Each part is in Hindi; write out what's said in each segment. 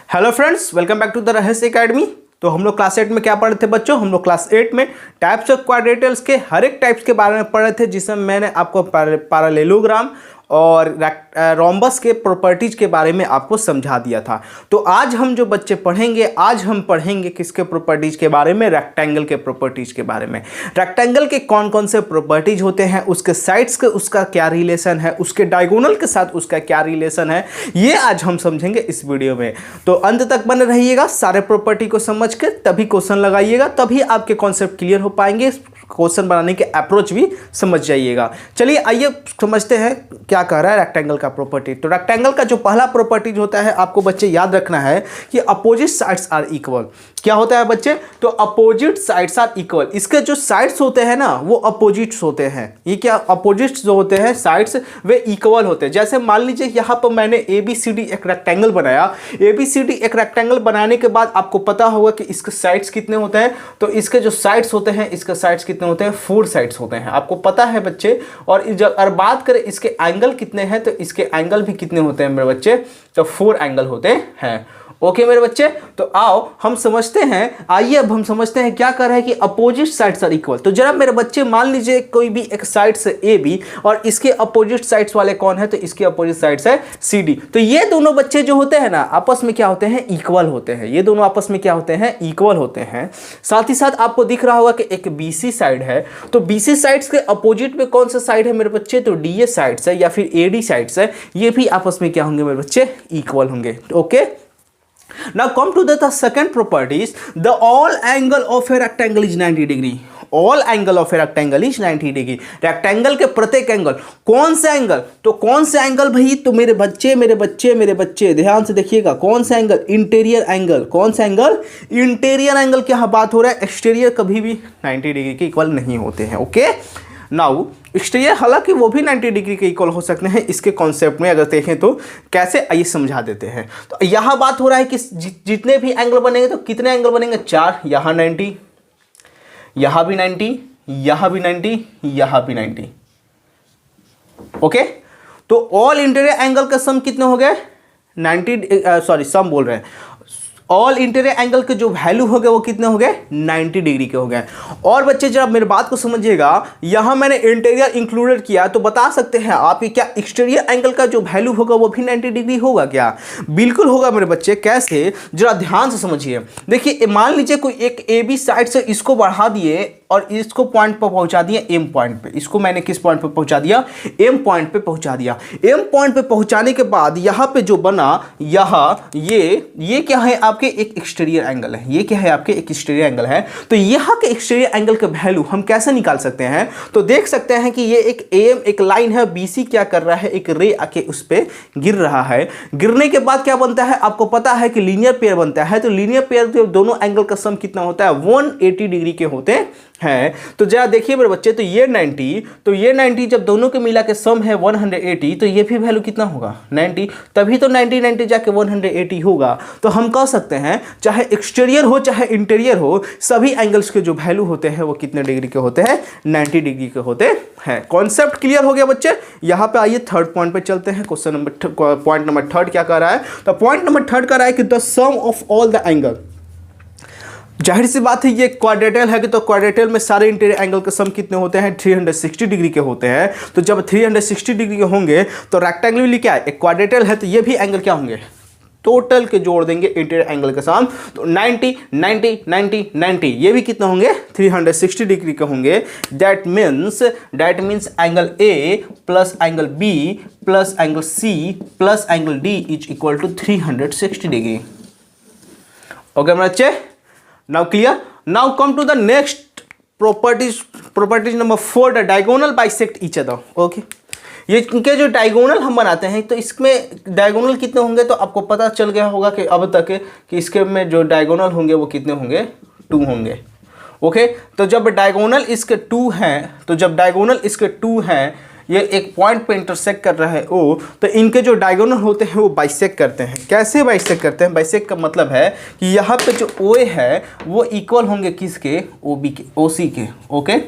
Hello friends, welcome back to the Rahasya academy. तो हम लोग क्लास 8 में क्या पढ़ रहे थे बच्चों? हम लोग क्लास 8 में टाइप्स ऑफ क्वाड्रेटर्स के हर एक टाइप्स के बारे में पढ़ रहे थे, जिसमें मैंने आपको पैरेललोग्राम और रोम्बस के प्रॉपर्टीज के बारे में आपको समझा दिया था। तो आज हम जो बच्चे पढ़ेंगे, आज हम पढ़ेंगे किसके प्रॉपर्टीज के बारे में? रेक्टेंगल के प्रॉपर्टीज के बारे में। रेक्टेंगल के कौन कौन से प्रॉपर्टीज होते हैं, उसके साइड्स के उसका क्या रिलेशन है, उसके डायगोनल के साथ उसका क्या रिलेशन है, ये आज हम समझेंगे इस वीडियो में। तो अंत तक बने रहिएगा, सारे प्रॉपर्टी को समझ के तभी क्वेश्चन लगाइएगा, तभी आपके कॉन्सेप्ट क्लियर हो पाएंगे, क्वेश्चन बनाने के अप्रोच भी समझ जाइएगा। चलिए आइए समझते हैं क्या कह रहा है रेक्टेंगल का प्रॉपर्टी। तो रेक्टेंगल का जो पहला प्रॉपर्टी होता है, आपको बच्चे याद रखना है कि अपोजिट साइड्स आर इक्वल। क्या होता है बच्चे? तो अपोजिट साइड्स आर इक्वल। इसके जो साइड्स होते हैं ना, वो अपोजिट्स होते हैं। ये क्या अपोजिट्स जो होते हैं साइड्स, वे इक्वल होते हैं। जैसे मान लीजिए यहाँ पर मैंने ABCD एक रेक्टेंगल बनाया। ABCD एक रेक्टेंगल बनाने के बाद आपको पता होगा कि इसके साइड्स कितने होते हैं। तो इसके जो साइड्स होते हैं, इसके साइड्स कितने होते हैं? 4 साइड्स होते हैं, आपको पता है बच्चे। और अगर बात करें इसके एंगल कितने हैं, तो इसके एंगल भी कितने होते हैं मेरे बच्चे? तो 4 एंगल होते हैं। ओके मेरे बच्चे, तो आओ हम समझते हैं। आइए अब हम समझते हैं क्या कर रहा है कि अपोजिट साइड्स आर इक्वल। तो जरा मेरे बच्चे मान लीजिए कोई भी एक साइड से AB और इसके अपोजिट साइड्स वाले कौन है? तो इसके अपोजिट साइड्स है CD। तो ये दोनों बच्चे जो होते हैं ना, आपस में क्या होते हैं? इक्वल होते हैं। ये दोनों आपस में क्या होते हैं? इक्वल होते हैं। साथ ही साथ आपको दिख रहा होगा कि एक BC साइड है। तो BC साइड्स के अपोजिट में कौन सा साइड है मेरे बच्चे? तो DA साइड्स है या फिर AD साइड्स है। ये भी आपस में क्या होंगे मेरे बच्चे? इक्वल होंगे। Okay, now come to the second properties. The all angle of a rectangle is 90 degree. All angle of a rectangle is 90 degree. Rectangle के प्रत्येक एंगल, कौन से एंगल? तो कौन से एंगल भाई? तो मेरे बच्चे ध्यान से देखिएगा। कौन सा एंगल? Interior angle. कौन सा एंगल? इंटीरियर एंगल की बात हो रहा है। एक्सटीरियर कभी भी 90 डिग्री के इक्वल नहीं होते हैं। ओके, नाउ एक्सटीरियर हालांकि वो भी 90 डिग्री के इक्वल हो सकते हैं। इसके कॉन्सेप्ट में अगर देखें तो कैसे, आइए समझा देते हैं। तो यहाँ बात हो रहा है कि जितने भी एंगल बनेंगे, तो कितने एंगल बनेंगे? 4। यहाँ 90, यहाँ भी 90, यहाँ भी 90, यहाँ भी 90। ओके, तो ऑल इंटीरियर एंगल का सम कितने हो गए? 90, सॉरी सम बोल रहे हैं। ऑल इंटीरियर एंगल के जो वैल्यू हो गए वो कितने हो गए? 90 डिग्री के हो गए। और बच्चे जब मेरी बात को समझिएगा, यहां मैंने इंटीरियर इंक्लूडेड किया, तो बता सकते हैं आप कि क्या एक्सटीरियर एंगल का जो वैल्यू होगा वो भी 90 डिग्री होगा क्या? बिल्कुल होगा मेरे बच्चे। कैसे? जरा ध्यान से समझिए। देखिए मान लीजिए कोई एक AB साइड से इसको बढ़ा दिए और इसको पॉइंट पर पहुंचा दिया M पॉइंट पे। इसको मैंने किस पॉइंट पे पहुंचा दिया? M पॉइंट पे पहुंचा दिया। M पॉइंट पे पहुंचाने के बाद यहां पे जो बना, यहां ये क्या है? आपके एक एक्सटीरियर एंगल है। ये क्या है? आपके एक एक्सटीरियर एंगल है। तो यहां के एक्सटीरियर एंगल का वैल्यू हम कैसे निकाल सकते हैं? तो देख सकते हैं कि ये एक AM एक लाइन है, BC क्या कर रहा है? एक रे आके उस पे गिर रहा है। गिरने के बाद क्या बनता है? आपको पता है कि लीनियर पेयर बनता है। तो लीनियर पेयर के दोनों एंगल का सम कितना होता है? 180 डिग्री के होते हैं। तो जरा देखिए मेरे बच्चे, तो ये 90 जब दोनों के मिला के सम है 180, तो ये भी वैल्यू कितना होगा? 90। तभी तो 90 जाके 180 होगा। तो हम कह सकते हैं चाहे एक्सटीरियर हो चाहे इंटीरियर हो, सभी एंगल्स के जो वैल्यू होते हैं वो कितने डिग्री के होते हैं? 90 डिग्री के होते हैं। कॉन्सेप्ट क्लियर हो गया बच्चे? यहां पे आइए थर्ड पॉइंट पे चलते हैं। पॉइंट नंबर 3 क्या कह रहा है? तो पॉइंट नंबर 3 कह रहा है कि the sum of all the angle. जाहिर सी बात है ये क्वाड्रेटल है कि तो क्वाड्रेटल में सारे इंटीरियर एंगल के सम कितने होते हैं? 360 डिग्री के होते हैं। तो जब 360 डिग्री के होंगे तो रेक्टेंगल क्या है? एक क्वाड्रेटल है, तो ये भी एंगल क्या होंगे? टोटल के जोड़ देंगे इंटीरियर एंगल के साथ, तो 90 90 90 90, ये भी कितने होंगे? 360 डिग्री के होंगे। That means angle A plus angle B plus angle C plus angle D is equal to 360 degree. Okay मेरे बच्चे, now clear? Now come to the next properties number 4, the diagonal bisect each other. Okay, ये इनके जो डायगोनल हम बनाते हैं, तो इसमें डायगोनल कितने होंगे? तो आपको पता चल गया होगा कि अब तक कि इसके में जो डायगोनल होंगे वो कितने होंगे? 2 होंगे। ओके, तो जब डायगोनल इसके 2 हैं, ये एक पॉइंट पे इंटरसेक्ट कर रहा है ओ, तो इनके जो डायगोनल होते हैं वो बाइसेक्ट करते हैं। कैसे बाइसेक्ट करते हैं? बाइसेक्ट का मतलब है कि यहाँ पे जो ओ है वो इक्वल होंगे किसके? ओ बी के, ओ सी के। ओके,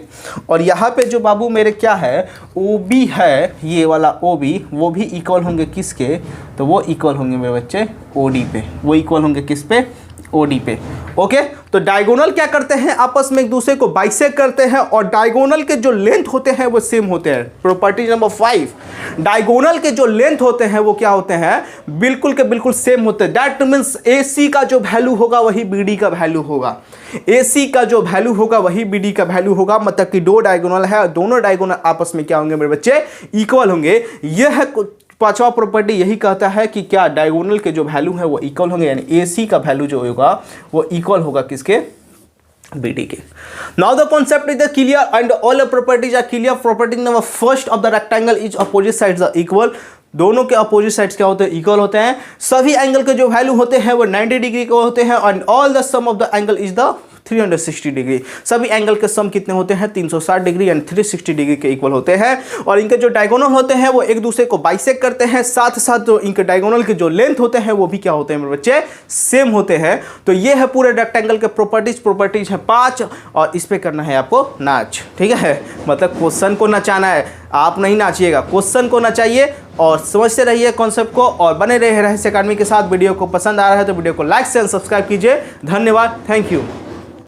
और यहाँ पे जो बाबू मेरे क्या है, ओ बी है, ये वाला ओ बी, वो भी इक्वल होंगे किसके? तो वो इक्वल होंगे मेरे बच्चे ओ डी पे। वो इक्वल होंगे किस पे? ओ डी पे। ओके, तो डायगोनल क्या करते हैं? आपस में एक दूसरे को बाइसेक्ट करते हैं और डायगोनल के जो लेंथ होते हैं वो सेम होते हैं। प्रॉपर्टी नंबर 5, डायगोनल के जो लेंथ होते हैं वो क्या होते हैं? बिल्कुल के बिल्कुल सेम होते हैं। दैट मीन्स ए सी का जो वैल्यू होगा वही बी डी का वैल्यू होगा। ए सी का जो वैल्यू होगा वही बी डी का वैल्यू होगा। मतलब कि दो डायगोनल है, दोनों डायगोनल आपस में क्या होंगे मेरे बच्चे? इक्वल होंगे। यह है पांचवा प्रॉपर्टी, यही कहता है कि क्या डायगोनल के जो वैल्यू है वो इक्वल होंगे, यानी ए सी का वैल्यू जो होगा वो इक्वल होगा किसके? बी डी के। Now the concept is the clear and all properties are clear. Property number first of the rectangle is opposite sides are equal. दोनों के अपोजिट साइड्स क्या होते हैं? इक्वल होते हैं। सभी एंगल के जो वैल्यू होते हैं वो 90 डिग्री के होते हैं and all the sum of the angle is the 360 degree. सभी एंगल के सम कितने होते हैं? 360 डिग्री एंड 360 डिग्री के इक्वल होते हैं। और इनके जो डायगोनल होते हैं वो एक दूसरे को बाइसेक्ट करते हैं। साथ साथ जो इनके डायगोनल के जो लेंथ होते हैं वो भी क्या होते हैं मेरे बच्चे? सेम होते हैं। तो ये है पूरे रेक्टेंगल के प्रॉपर्टीज है 5 और इस पे करना है आपको नाच। ठीक है, मतलब क्वेश्चन को नचाना है, आप नहीं नाचिएगा, क्वेश्चन को नचाइए और समझते रहिए कॉन्सेप्ट को और बने रहे रहस्य अकादमी के साथ। वीडियो को पसंद आ रहा है तो वीडियो को लाइक से सब्सक्राइब कीजिए। धन्यवाद, थैंक यू।